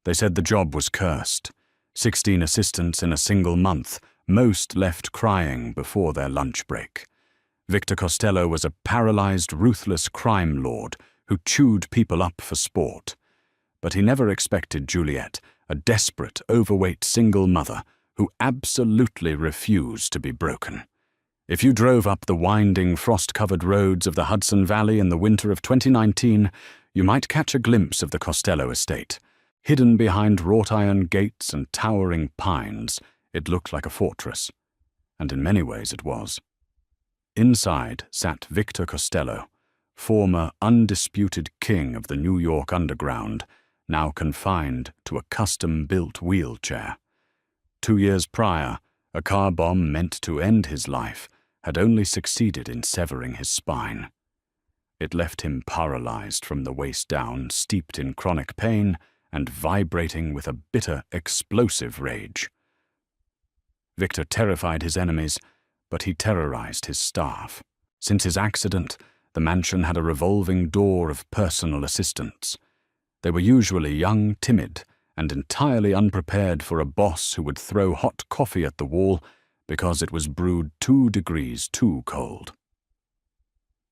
They said the job was cursed. 16 assistants in a single month, most left crying before their lunch break. Victor Costello was a paralyzed, ruthless crime lord who chewed people up for sport. But he never expected Juliet, a desperate, overweight single mother who absolutely refused to be broken. If you drove up the winding, frost-covered roads of the Hudson Valley in the winter of 2019, you might catch a glimpse of the Costello estate. Hidden behind wrought-iron gates and towering pines, it looked like a fortress. And in many ways it was. Inside sat Victor Costello, former undisputed king of the New York underground, now confined to a custom-built wheelchair. 2 years prior, a car bomb meant to end his life had only succeeded in severing his spine. It left him paralyzed from the waist down, steeped in chronic pain and vibrating with a bitter, explosive rage. Victor terrified his enemies, but he terrorized his staff. Since his accident, the mansion had a revolving door of personal assistants. They were usually young, timid, and entirely unprepared for a boss who would throw hot coffee at the wall because it was brewed 2 degrees too cold.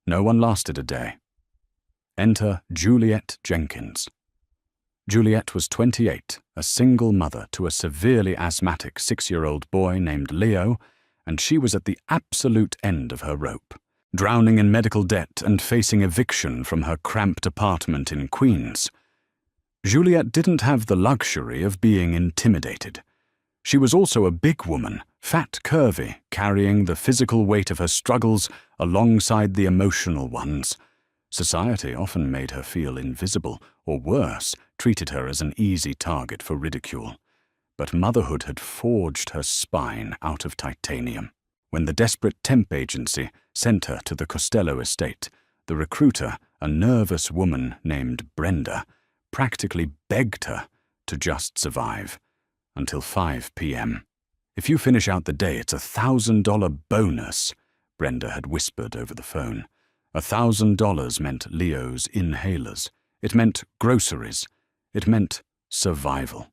No one lasted a day. Enter Juliet Jenkins. Juliet was 28, a single mother to a severely asthmatic 6-year-old boy named Leo, and she was at the absolute end of her rope, drowning in medical debt and facing eviction from her cramped apartment in Queens. Juliet didn't have the luxury of being intimidated. She was also a big woman, fat curvy, carrying the physical weight of her struggles alongside the emotional ones. Society often made her feel invisible, or worse, treated her as an easy target for ridicule. But motherhood had forged her spine out of titanium. When the desperate temp agency sent her to the Costello estate, the recruiter, a nervous woman named Brenda, practically begged her to just survive until 5 p.m. "If you finish out the day, it's $1,000 bonus," Brenda had whispered over the phone. $1,000 meant Leo's inhalers. It meant groceries. It meant survival.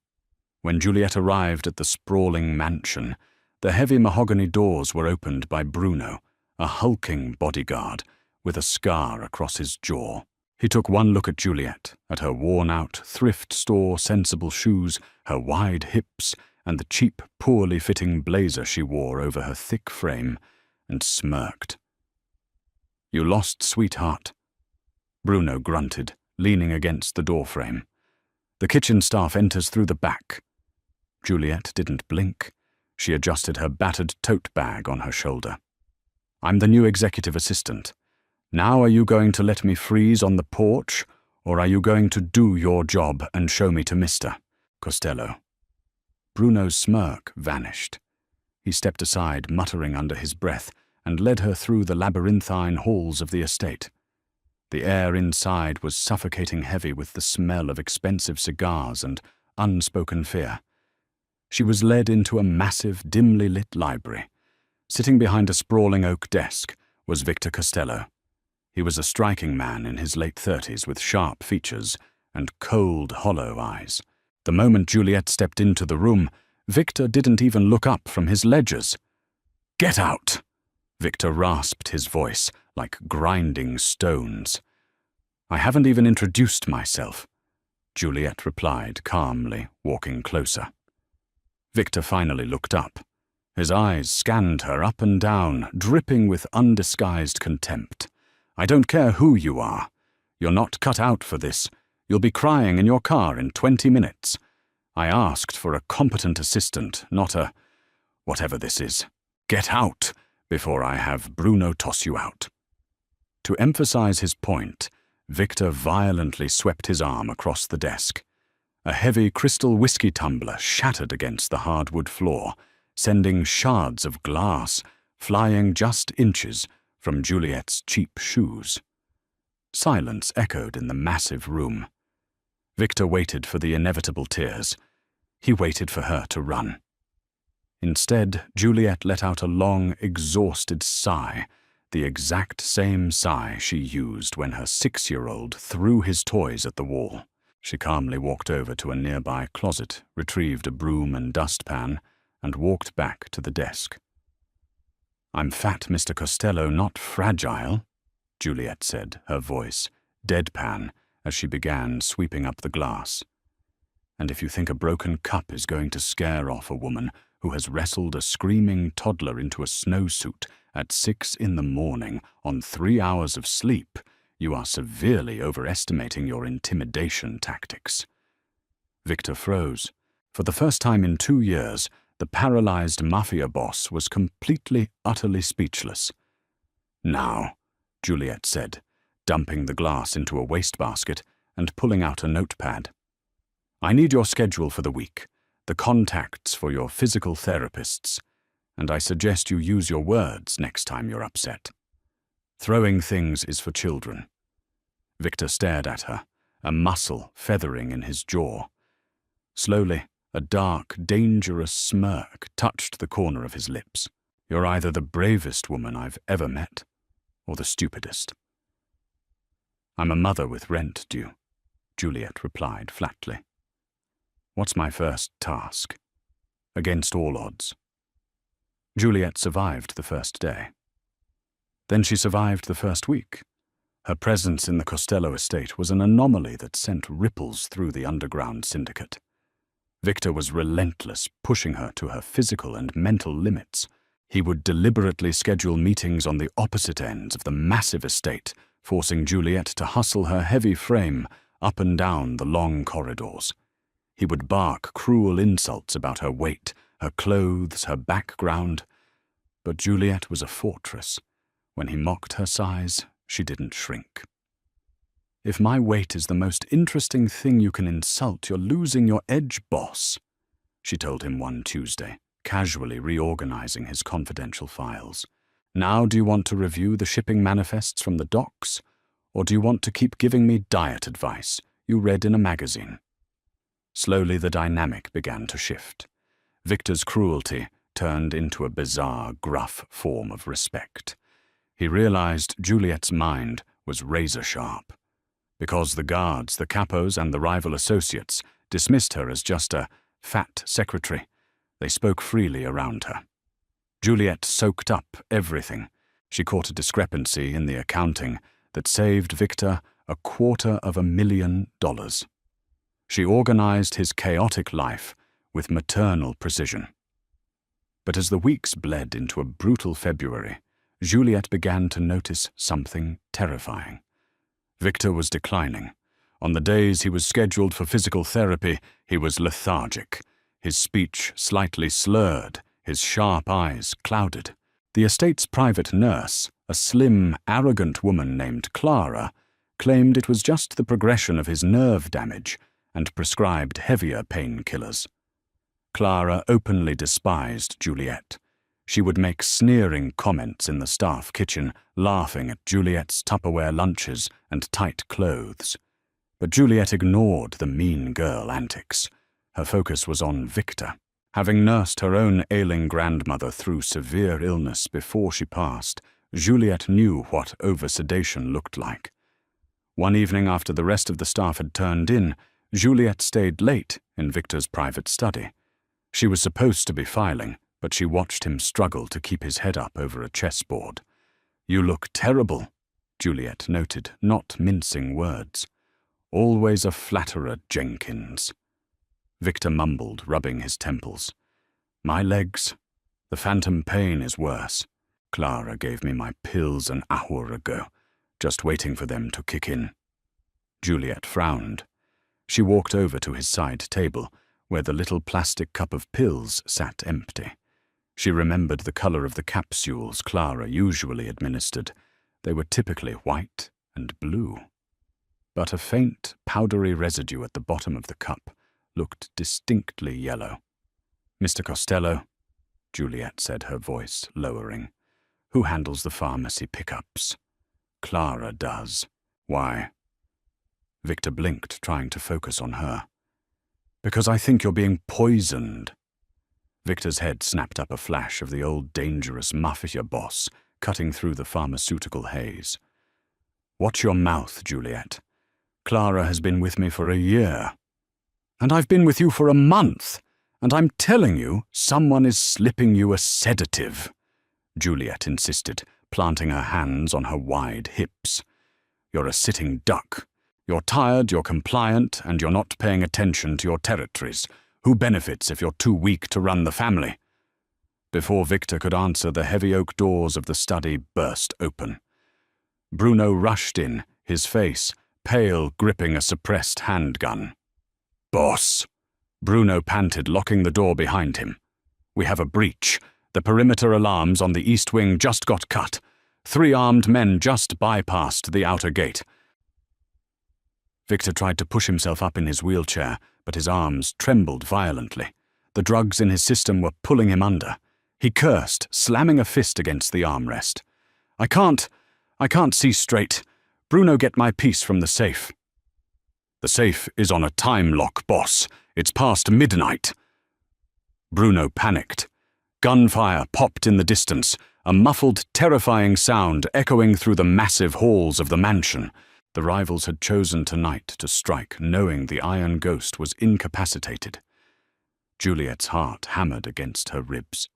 When Juliet arrived at the sprawling mansion, the heavy mahogany doors were opened by Bruno, a hulking bodyguard with a scar across his jaw. He took one look at Juliet, at her worn-out, thrift store sensible shoes, her wide hips, and the cheap, poorly fitting blazer she wore over her thick frame, and smirked. "You lost, sweetheart," Bruno grunted, leaning against the doorframe. The kitchen staff enters through the back. Juliet didn't blink. She adjusted her battered tote bag on her shoulder. "I'm the new executive assistant. Now are you going to let me freeze on the porch, or are you going to do your job and show me to Mr. Costello?" Bruno's smirk vanished. He stepped aside, muttering under his breath, and led her through the labyrinthine halls of the estate. The air inside was suffocating heavy with the smell of expensive cigars and unspoken fear. She was led into a massive, dimly lit library. Sitting behind a sprawling oak desk was Victor Costello. He was a striking man in his late 30s with sharp features and cold, hollow eyes. The moment Juliet stepped into the room, Victor didn't even look up from his ledgers. "Get out!" Victor rasped his voice like grinding stones. "I haven't even introduced myself," Juliet replied calmly, walking closer. Victor finally looked up. His eyes scanned her up and down, dripping with undisguised contempt. "I don't care who you are. You're not cut out for this. You'll be crying in your car in 20 minutes. I asked for a competent assistant, not a whatever this is. Get out before I have Bruno toss you out." To emphasize his point, Victor violently swept his arm across the desk. A heavy crystal whiskey tumbler shattered against the hardwood floor, sending shards of glass flying just inches from Juliet's cheap shoes. Silence echoed in the massive room. Victor waited for the inevitable tears. He waited for her to run. Instead, Juliet let out a long, exhausted sigh, the exact same sigh she used when her 6-year-old threw his toys at the wall. She calmly walked over to a nearby closet, retrieved a broom and dustpan, and walked back to the desk. "I'm fat, Mr. Costello, not fragile," Juliet said, her voice deadpan as she began sweeping up the glass. "And if you think a broken cup is going to scare off a woman who has wrestled a screaming toddler into a snowsuit at 6 in the morning on 3 hours of sleep, you are severely overestimating your intimidation tactics." Victor froze. For the first time in 2 years, the Paralyzed Mafia boss was completely, utterly speechless. "Now," Juliet said, dumping the glass into a wastebasket and pulling out a notepad. "I need your schedule for the week, the contacts for your physical therapists, and I suggest you use your words next time you're upset. Throwing things is for children." Victor stared at her, a muscle feathering in his jaw. Slowly, a dark, dangerous smirk touched the corner of his lips. "You're either the bravest woman I've ever met, or the stupidest." "I'm a mother with rent due," Juliet replied flatly. "What's my first task? Against all odds." Juliet survived the first day. Then she survived the first week. Her presence in the Costello estate was an anomaly that sent ripples through the underground syndicate. Victor was relentless, pushing her to her physical and mental limits. He would deliberately schedule meetings on the opposite ends of the massive estate, forcing Juliet to hustle her heavy frame up and down the long corridors. He would bark cruel insults about her weight, her clothes, her background. But Juliet was a fortress. When he mocked her size, she didn't shrink. "If my weight is the most interesting thing you can insult, you're losing your edge, boss," she told him one Tuesday, casually reorganizing his confidential files. "Now do you want to review the shipping manifests from the docks, or do you want to keep giving me diet advice you read in a magazine?" Slowly the dynamic began to shift. Victor's cruelty turned into a bizarre, gruff form of respect. He realized Juliet's mind was razor-sharp. Because the guards, the capos, and the rival associates dismissed her as just a fat secretary, they spoke freely around her. Juliet soaked up everything. She caught a discrepancy in the accounting that saved Victor $250,000. She organized his chaotic life with maternal precision. But as the weeks bled into a brutal February, Juliet began to notice something terrifying. Victor was declining. On the days he was scheduled for physical therapy, he was lethargic, his speech slightly slurred, his sharp eyes clouded. The estate's private nurse, a slim, arrogant woman named Clara, claimed it was just the progression of his nerve damage and prescribed heavier painkillers. Clara openly despised Juliet. She would make sneering comments in the staff kitchen, laughing at Juliet's Tupperware lunches and tight clothes. But Juliet ignored the mean girl antics. Her focus was on Victor. Having nursed her own ailing grandmother through severe illness before she passed, Juliet knew what over-sedation looked like. One evening after the rest of the staff had turned in, Juliet stayed late in Victor's private study. She was supposed to be filing, but she watched him struggle to keep his head up over a chessboard. "You look terrible," Juliet noted, not mincing words. "Always a flatterer, Jenkins." Victor mumbled, rubbing his temples. "My legs. The phantom pain is worse. Clara gave me my pills an hour ago, just waiting for them to kick in." Juliet frowned. She walked over to his side table, where the little plastic cup of pills sat empty. She remembered the color of the capsules Clara usually administered. They were typically white and blue. But a faint, powdery residue at the bottom of the cup looked distinctly yellow. "Mr. Costello," Juliet said, her voice lowering. "Who handles the pharmacy pickups?" "Clara does." "Why?" Victor blinked, trying to focus on her. "Because I think you're being poisoned." Victor's head snapped up a flash of the old dangerous mafia boss cutting through the pharmaceutical haze. "Watch your mouth, Juliet. Clara has been with me for a year. And I've been with you for a month, and I'm telling you, someone is slipping you a sedative, Juliet insisted, planting her hands on her wide hips. You're a sitting duck. You're tired, you're compliant, and you're not paying attention to your territories. Who benefits if you're too weak to run the family? Before Victor could answer, the heavy oak doors of the study burst open. Bruno rushed in, his face pale, gripping a suppressed handgun. "Boss," Bruno panted, locking the door behind him. "We have a breach. The perimeter alarms on the east wing just got cut. 3 armed men just bypassed the outer gate." Victor tried to push himself up in his wheelchair, but his arms trembled violently. The drugs in his system were pulling him under. He cursed, slamming a fist against the armrest. I can't see straight. Bruno, get my piece from the safe." "The safe is on a time lock, boss. It's past midnight." Bruno panicked. Gunfire popped in the distance, a muffled, terrifying sound echoing through the massive halls of the mansion. The rivals had chosen tonight to strike, knowing the Iron Ghost was incapacitated. Juliet's heart hammered against her ribs.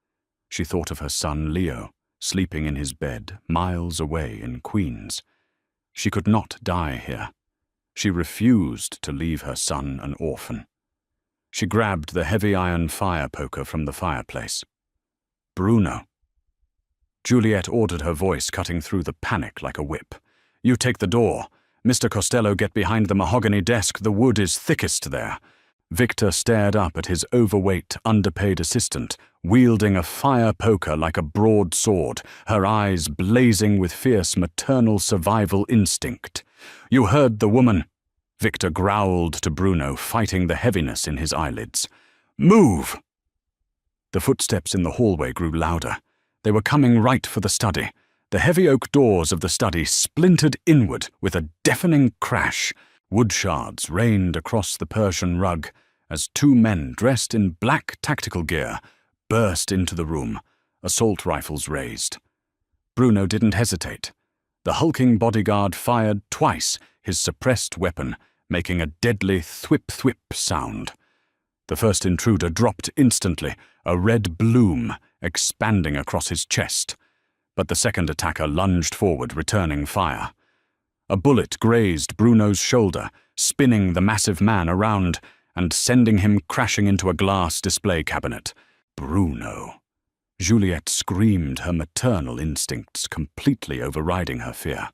She thought of her son Leo, sleeping in his bed miles away in Queens. She could not die here. She refused to leave her son an orphan. She grabbed the heavy iron fire poker from the fireplace. "Bruno." Juliet ordered, her voice cutting through the panic like a whip. "You take the door. Mr. Costello, get behind the mahogany desk. The wood is thickest there." Victor stared up at his overweight, underpaid assistant, wielding a fire poker like a broadsword, her eyes blazing with fierce maternal survival instinct. "You heard the woman," Victor growled to Bruno, fighting the heaviness in his eyelids. "Move!" The footsteps in the hallway grew louder. They were coming right for the study. The heavy oak doors of the study splintered inward with a deafening crash. Wood shards rained across the Persian rug as 2 men dressed in black tactical gear burst into the room, assault rifles raised. Bruno didn't hesitate. The hulking bodyguard fired twice, his suppressed weapon making a deadly thwip-thwip sound. The first intruder dropped instantly, a red bloom expanding across his chest. But the second attacker lunged forward, returning fire. A bullet grazed Bruno's shoulder, spinning the massive man around and sending him crashing into a glass display cabinet. Bruno. Juliet screamed, her maternal instincts completely overriding her fear.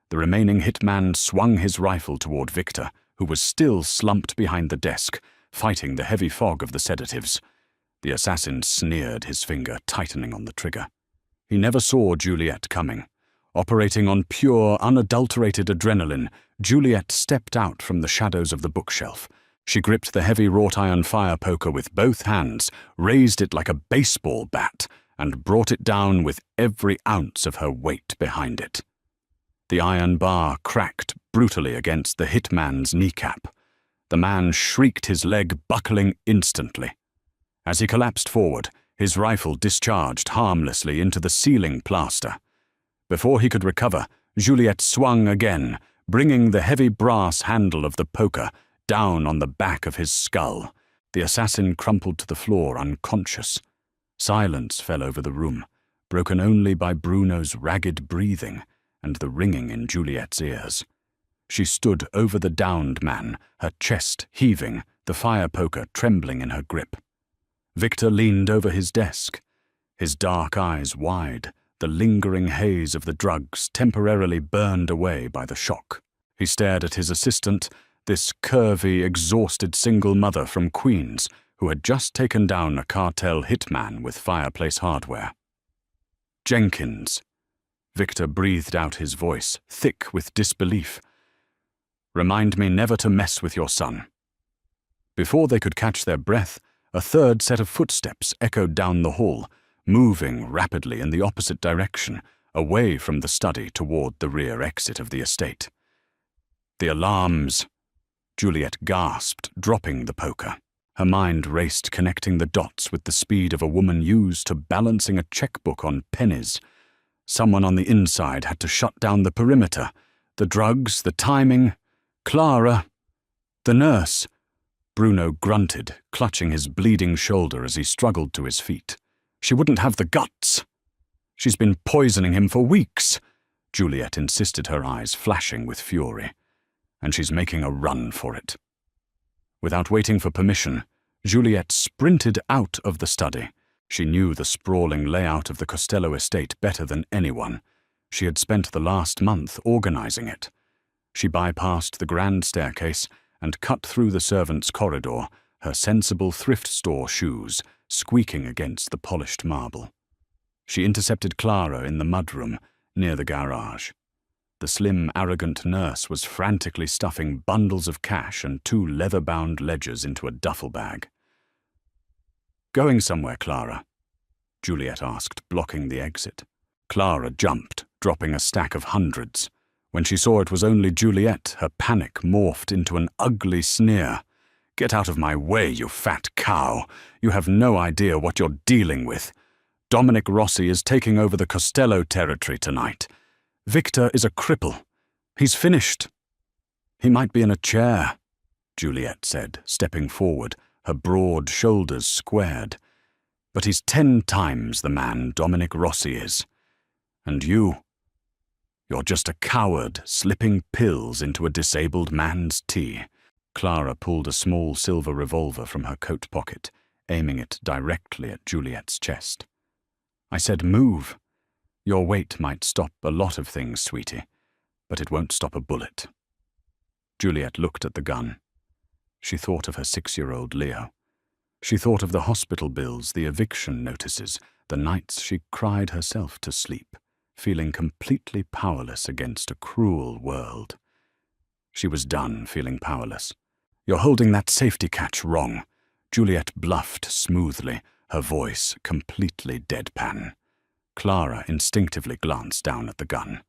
The remaining hitman swung his rifle toward Victor, who was still slumped behind the desk, fighting the heavy fog of the sedatives. The assassin sneered, his finger tightening on the trigger. He never saw Juliet coming. Operating on pure, unadulterated adrenaline, Juliet stepped out from the shadows of the bookshelf. She gripped the heavy wrought-iron fire poker with both hands, raised it like a baseball bat, and brought it down with every ounce of her weight behind it. The iron bar cracked brutally against the hitman's kneecap. The man shrieked, his leg buckling instantly. As he collapsed forward, his rifle discharged harmlessly into the ceiling plaster. Before he could recover, Juliet swung again, bringing the heavy brass handle of the poker down on the back of his skull. The assassin crumpled to the floor, unconscious. Silence fell over the room, broken only by Bruno's ragged breathing and the ringing in Juliet's ears. She stood over the downed man, her chest heaving, the fire poker trembling in her grip. Victor leaned over his desk, his dark eyes wide, the lingering haze of the drugs temporarily burned away by the shock. He stared at his assistant, this curvy, exhausted single mother from Queens, who had just taken down a cartel hitman with fireplace hardware. "Jenkins." Victor breathed out his voice, thick with disbelief. "Remind me never to mess with your son." Before they could catch their breath, a third set of footsteps echoed down the hall, moving rapidly in the opposite direction, away from the study toward the rear exit of the estate. "The alarms!" Juliet gasped, dropping the poker. Her mind raced, connecting the dots with the speed of a woman used to balancing a checkbook on pennies. Someone on the inside had to shut down the perimeter. The drugs, the timing, Clara! The nurse! Bruno grunted, clutching his bleeding shoulder as he struggled to his feet. She wouldn't have the guts. She's been poisoning him for weeks, Juliet insisted, her eyes flashing with fury. And she's making a run for it. Without waiting for permission, Juliet sprinted out of the study. She knew the sprawling layout of the Costello estate better than anyone. She had spent the last month organizing it. She bypassed the grand staircase and cut through the servants' corridor, her sensible thrift store shoes squeaking against the polished marble. She intercepted Clara in the mudroom near the garage. The slim, arrogant nurse was frantically stuffing bundles of cash and 2 leather-bound ledgers into a duffel bag. "Going somewhere, Clara?" Juliet asked, blocking the exit. Clara jumped, dropping a stack of hundreds. When she saw it was only Juliet, her panic morphed into an ugly sneer. "Get out of my way, you fat cow! You have no idea what you're dealing with. Dominic Rossi is taking over the Costello territory tonight. Victor is a cripple. He's finished." "He might be in a chair," Juliet said, stepping forward, her broad shoulders squared. "But he's 10 times the man Dominic Rossi is. And you're just a coward slipping pills into a disabled man's tea." Clara pulled a small silver revolver from her coat pocket, aiming it directly at Juliet's chest. "I said move. Your weight might stop a lot of things, sweetie, but it won't stop a bullet." Juliet looked at the gun. She thought of her 6-year-old Leo. She thought of the hospital bills, the eviction notices, the nights she cried herself to sleep, feeling completely powerless against a cruel world. She was done feeling powerless. "You're holding that safety catch wrong," Juliet bluffed smoothly, her voice completely deadpan. Clara instinctively glanced down at the gun.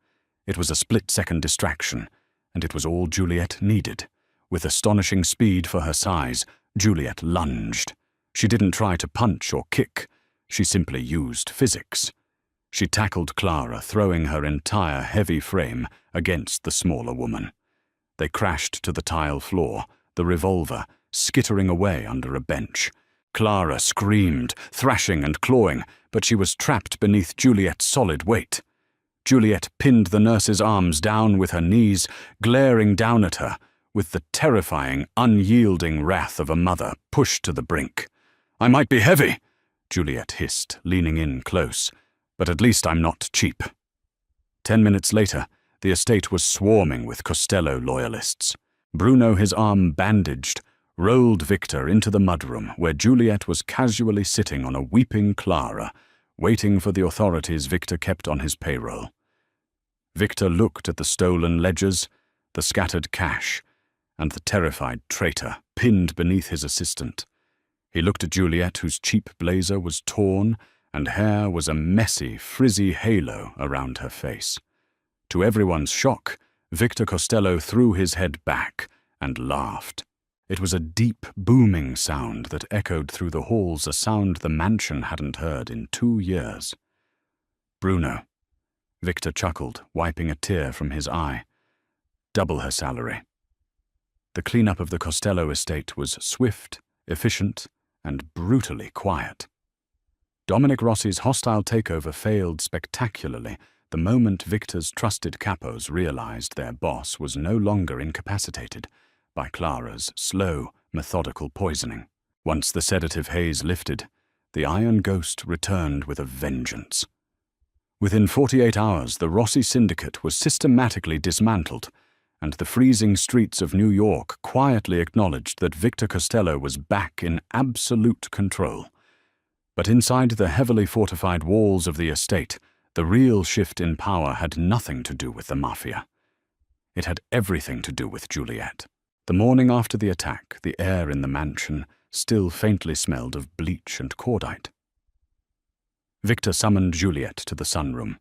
It was a split-second distraction, and it was all Juliet needed. With astonishing speed for her size, Juliet lunged. She didn't try to punch or kick. She simply used physics. She tackled Clara, throwing her entire heavy frame against the smaller woman. They crashed to the tile floor, the revolver skittering away under a bench. Clara screamed, thrashing and clawing, but she was trapped beneath Juliet's solid weight. Juliet pinned the nurse's arms down with her knees, glaring down at her, with the terrifying, unyielding wrath of a mother pushed to the brink. "I might be heavy," Juliet hissed, leaning in close, "but at least I'm not cheap." 10 minutes later, the estate was swarming with Costello loyalists. Bruno, his arm bandaged, rolled Victor into the mudroom where Juliet was casually sitting on a weeping Clara, waiting for the authorities Victor kept on his payroll. Victor looked at the stolen ledgers, the scattered cash, and the terrified traitor pinned beneath his assistant. He looked at Juliet, whose cheap blazer was torn, and hair was a messy, frizzy halo around her face. To everyone's shock, Victor Costello threw his head back and laughed. It was a deep, booming sound that echoed through the halls, a sound the mansion hadn't heard in 2 years. "Bruno," Victor chuckled, wiping a tear from his eye. "Double her salary." The cleanup of the Costello estate was swift, efficient, and brutally quiet. Dominic Rossi's hostile takeover failed spectacularly the moment Victor's trusted capos realized their boss was no longer incapacitated by Clara's slow, methodical poisoning. Once the sedative haze lifted, the Iron Ghost returned with a vengeance. Within 48 hours, the Rossi syndicate was systematically dismantled, and the freezing streets of New York quietly acknowledged that Victor Costello was back in absolute control. But inside the heavily fortified walls of the estate, the real shift in power had nothing to do with the Mafia. It had everything to do with Juliet. The morning after the attack, the air in the mansion still faintly smelled of bleach and cordite. Victor summoned Juliet to the sunroom.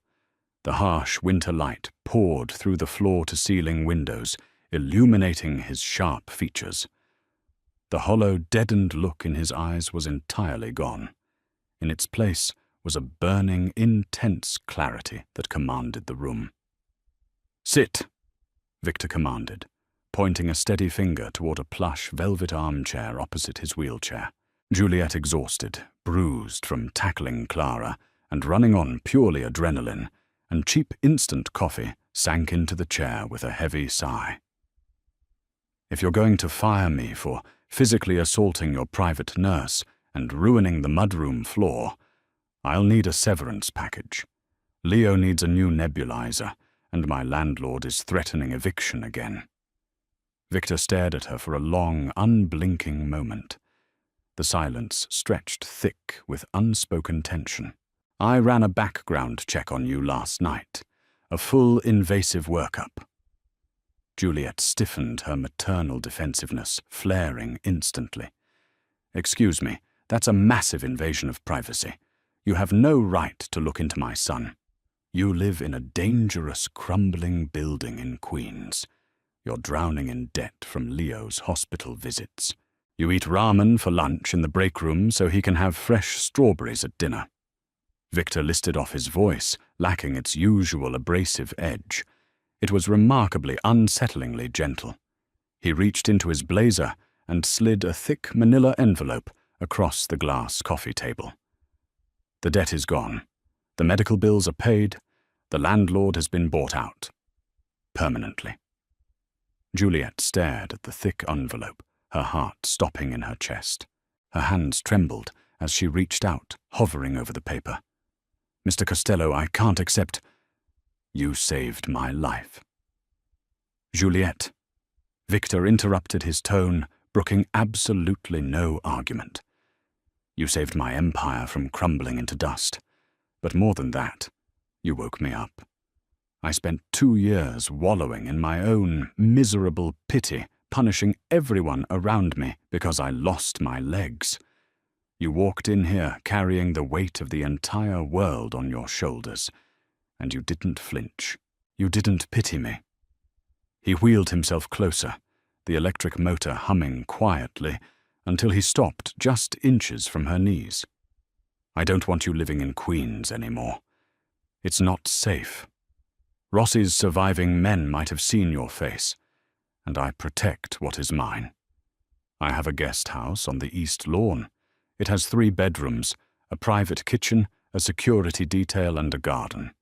The harsh winter light poured through the floor-to-ceiling windows, illuminating his sharp features. The hollow, deadened look in his eyes was entirely gone. In its place was a burning, intense clarity that commanded the room. "Sit," Victor commanded, pointing a steady finger toward a plush velvet armchair opposite his wheelchair. Juliet, exhausted, bruised from tackling Clara and running on purely adrenaline and cheap instant coffee, sank into the chair with a heavy sigh. "If you're going to fire me for physically assaulting your private nurse and ruining the mudroom floor, I'll need a severance package. Leo needs a new nebulizer, and my landlord is threatening eviction again." Victor stared at her for a long, unblinking moment. The silence stretched thick with unspoken tension. "I ran a background check on you last night. A full invasive workup." Juliet stiffened, her maternal defensiveness flaring instantly. "Excuse me, that's a massive invasion of privacy. You have no right to look into my son. You live in a dangerous, crumbling building in Queens. You're drowning in debt from Leo's hospital visits. You eat ramen for lunch in the break room so he can have fresh strawberries at dinner." Victor listed off his voice, lacking its usual abrasive edge. It was remarkably unsettlingly gentle. He reached into his blazer and slid a thick manila envelope across the glass coffee table. "The debt is gone. The medical bills are paid. The landlord has been bought out. Permanently." Juliet stared at the thick envelope, her heart stopping in her chest. Her hands trembled as she reached out, hovering over the paper. "Mr. Costello, I can't accept—" "You saved my life." "Juliet." Victor interrupted his tone, brooking absolutely no argument. "You saved my empire from crumbling into dust. But more than that, you woke me up. I spent 2 years wallowing in my own miserable pity, punishing everyone around me because I lost my legs. You walked in here carrying the weight of the entire world on your shoulders, and you didn't flinch. You didn't pity me." He wheeled himself closer, the electric motor humming quietly, until he stopped just inches from her knees. "I don't want you living in Queens anymore. It's not safe. Rossi's surviving men might have seen your face, and I protect what is mine. I have a guest house on the East Lawn. It has 3 bedrooms, a private kitchen, a security detail, and a garden.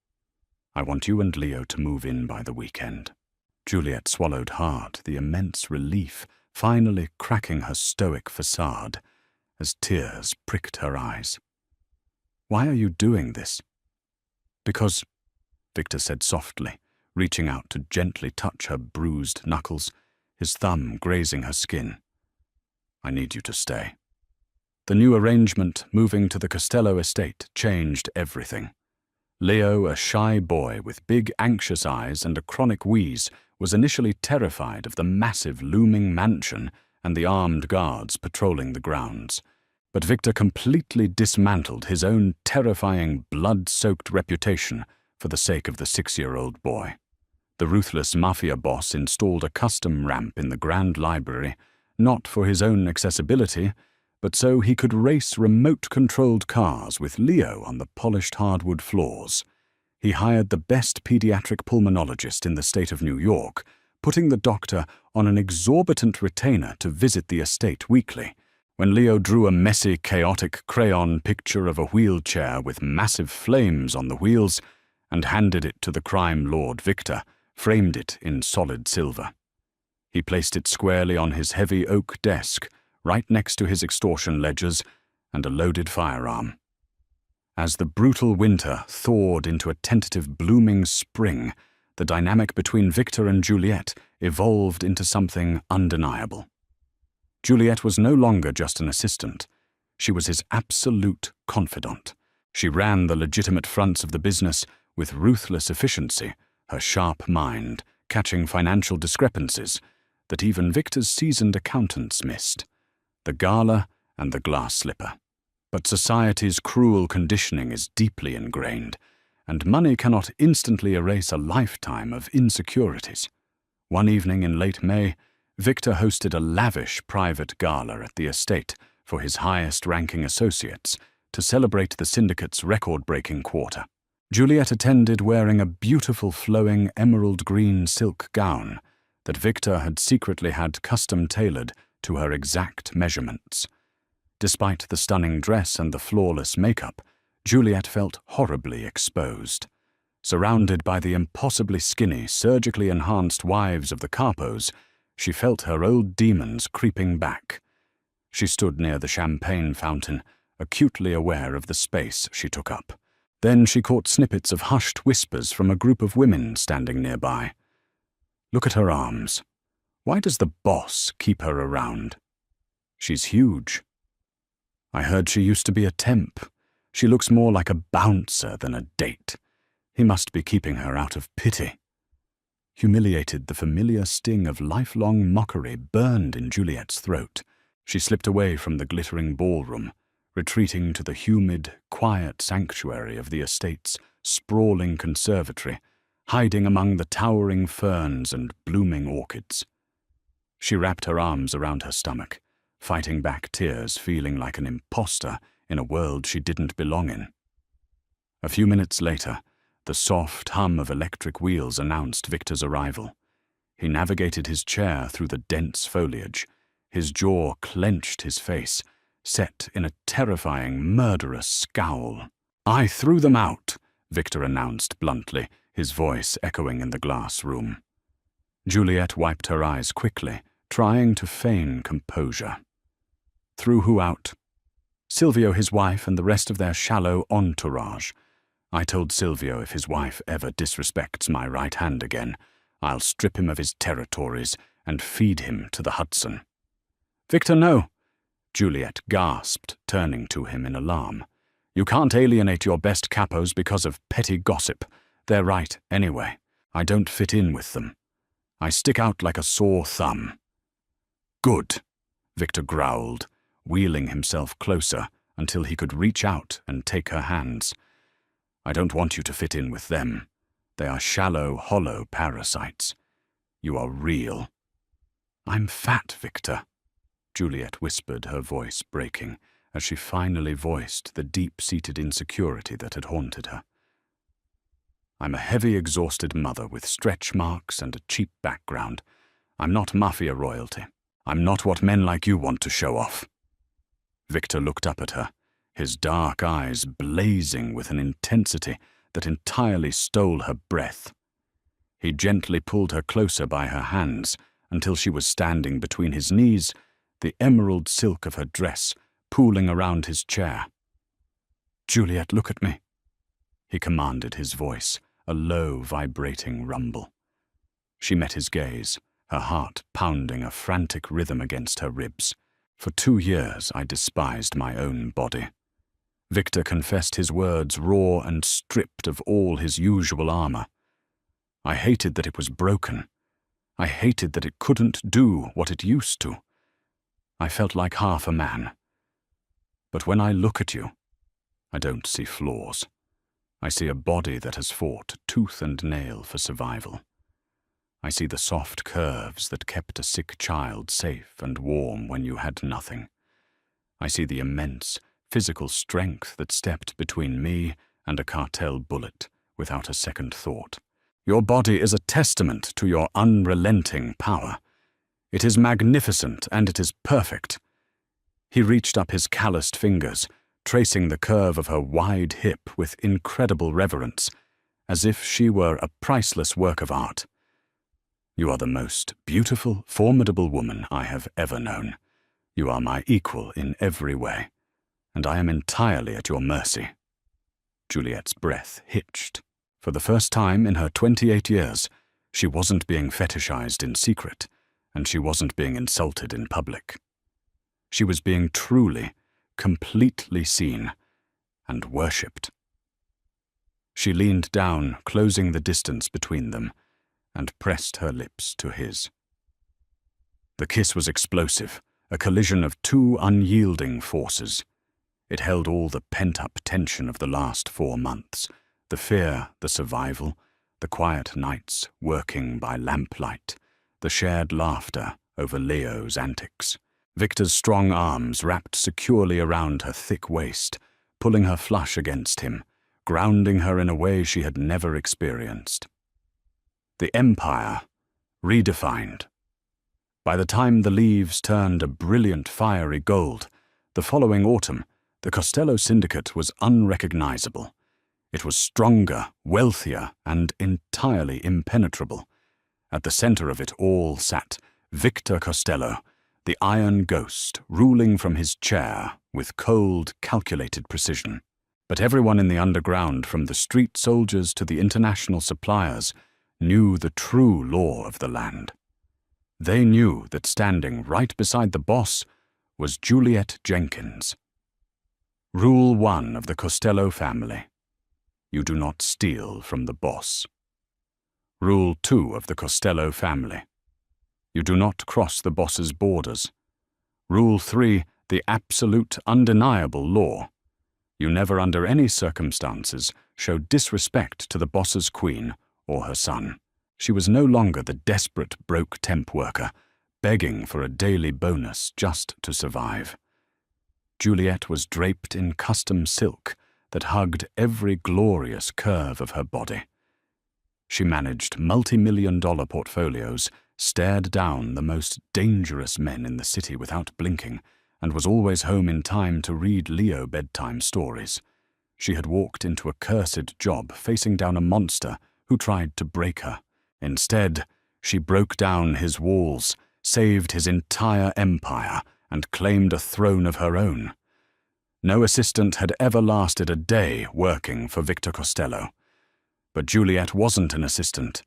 I want you and Leo to move in by the weekend." Juliet swallowed hard, the immense relief finally cracking her stoic facade as tears pricked her eyes. "Why are you doing this?" "Because," Victor said softly, reaching out to gently touch her bruised knuckles, his thumb grazing her skin. "I need you to stay." The new arrangement, moving to the Costello estate, changed everything. Leo, a shy boy with big anxious eyes and a chronic wheeze, was initially terrified of the massive looming mansion and the armed guards patrolling the grounds. But Victor completely dismantled his own terrifying, blood-soaked reputation for the sake of the 6-year-old boy. The ruthless mafia boss installed a custom ramp in the Grand Library, not for his own accessibility, but so he could race remote-controlled cars with Leo on the polished hardwood floors. He hired the best pediatric pulmonologist in the state of New York, putting the doctor on an exorbitant retainer to visit the estate weekly. When Leo drew a messy, chaotic crayon picture of a wheelchair with massive flames on the wheels and handed it to the crime lord Victor, framed it in solid silver. He placed it squarely on his heavy oak desk, right next to his extortion ledgers and a loaded firearm. As the brutal winter thawed into a tentative blooming spring, the dynamic between Victor and Juliet evolved into something undeniable. Juliet was no longer just an assistant. She was his absolute confidant. She ran the legitimate fronts of the business with ruthless efficiency, her sharp mind catching financial discrepancies that even Victor's seasoned accountants missed. The gala and the glass slipper. But society's cruel conditioning is deeply ingrained, and money cannot instantly erase a lifetime of insecurities. One evening in late May, Victor hosted a lavish private gala at the estate for his highest-ranking associates to celebrate the syndicate's record-breaking quarter. Juliet attended wearing a beautiful flowing emerald green silk gown that Victor had secretly had custom-tailored to her exact measurements. Despite the stunning dress and the flawless makeup, Juliet felt horribly exposed. Surrounded by the impossibly skinny, surgically enhanced wives of the capos, she felt her old demons creeping back. She stood near the champagne fountain, acutely aware of the space she took up. Then she caught snippets of hushed whispers from a group of women standing nearby. Look at her arms. Why does the boss keep her around? She's huge. I heard she used to be a temp. She looks more like a bouncer than a date. He must be keeping her out of pity. Humiliated, the familiar sting of lifelong mockery burned in Juliet's throat. She slipped away from the glittering ballroom, retreating to the humid, quiet sanctuary of the estate's sprawling conservatory, hiding among the towering ferns and blooming orchids. She wrapped her arms around her stomach, fighting back tears, feeling like an imposter in a world she didn't belong in. A few minutes later, the soft hum of electric wheels announced Victor's arrival. He navigated his chair through the dense foliage, his jaw clenched, his face set in a terrifying, murderous scowl. "I threw them out," Victor announced bluntly, his voice echoing in the glass room. Juliet wiped her eyes quickly, trying to feign composure. "Threw who out?" "Silvio, his wife, and the rest of their shallow entourage. I told Silvio if his wife ever disrespects my right hand again, I'll strip him of his territories and feed him to the Hudson." "Victor, no!" Juliet gasped, turning to him in alarm. "You can't alienate your best capos because of petty gossip. They're right, anyway. I don't fit in with them. I stick out like a sore thumb." "Good," Victor growled, wheeling himself closer until he could reach out and take her hands. "I don't want you to fit in with them. They are shallow, hollow parasites. You are real." "I'm fat, Victor," Juliet whispered, her voice breaking, as she finally voiced the deep-seated insecurity that had haunted her. "I'm a heavy, exhausted mother with stretch marks and a cheap background. I'm not mafia royalty. I'm not what men like you want to show off." Victor looked up at her, his dark eyes blazing with an intensity that entirely stole her breath. He gently pulled her closer by her hands until she was standing between his knees, the emerald silk of her dress pooling around his chair. "Juliet, look at me," he commanded, his voice a low, vibrating rumble. She met his gaze, her heart pounding a frantic rhythm against her ribs. "For 2 years I despised my own body." Victor confessed his words raw and stripped of all his usual armor. "I hated that it was broken. I hated that it couldn't do what it used to. I felt like half a man. But when I look at you, I don't see flaws. I see a body that has fought tooth and nail for survival. I see the soft curves that kept a sick child safe and warm when you had nothing. I see the immense physical strength that stepped between me and a cartel bullet without a second thought. Your body is a testament to your unrelenting power. It is magnificent and it is perfect." He reached up his calloused fingers, tracing the curve of her wide hip with incredible reverence, as if she were a priceless work of art. "You are the most beautiful, formidable woman I have ever known. You are my equal in every way, and I am entirely at your mercy." Juliet's breath hitched. For the first time in her 28 years, she wasn't being fetishized in secret, and she wasn't being insulted in public. She was being truly, completely seen and worshipped. She leaned down, closing the distance between them, and pressed her lips to his. The kiss was explosive, a collision of 2 unyielding forces. It held all the pent-up tension of the last 4 months, the fear, the survival, the quiet nights working by lamplight, the shared laughter over Leo's antics. Victor's strong arms wrapped securely around her thick waist, pulling her flush against him, grounding her in a way she had never experienced. The Empire, redefined. By the time the leaves turned a brilliant fiery gold, the following autumn, the Costello Syndicate was unrecognizable. It was stronger, wealthier, and entirely impenetrable. At the center of it all sat Victor Costello, the Iron Ghost, ruling from his chair with cold, calculated precision. But everyone in the underground, from the street soldiers to the international suppliers, knew the true law of the land. They knew that standing right beside the boss was Juliet Jenkins. Rule 1 of the Costello family: you do not steal from the boss. Rule 2 of the Costello family: you do not cross the boss's borders. Rule 3, the absolute, undeniable law: you never under any circumstances show disrespect to the boss's queen or her son. She was no longer the desperate broke temp worker, begging for a daily bonus just to survive. Juliet was draped in custom silk that hugged every glorious curve of her body. She managed multi-million-dollar portfolios, stared down the most dangerous men in the city without blinking, and was always home in time to read Leo bedtime stories. She had walked into a cursed job facing down a monster who tried to break her. Instead, she broke down his walls, saved his entire empire, and claimed a throne of her own. No assistant had ever lasted a day working for Victor Costello. But Juliet wasn't an assistant.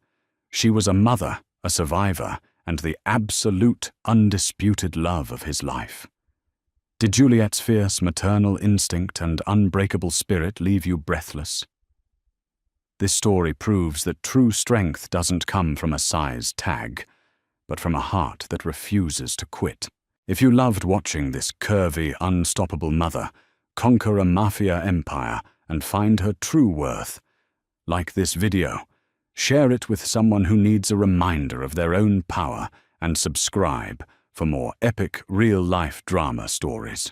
She was a mother, a survivor, and the absolute, undisputed love of his life. Did Juliet's fierce maternal instinct and unbreakable spirit leave you breathless? This story proves that true strength doesn't come from a size tag, but from a heart that refuses to quit. If you loved watching this curvy, unstoppable mother conquer a mafia empire and find her true worth, like this video, share it with someone who needs a reminder of their own power, and subscribe for more epic real-life drama stories.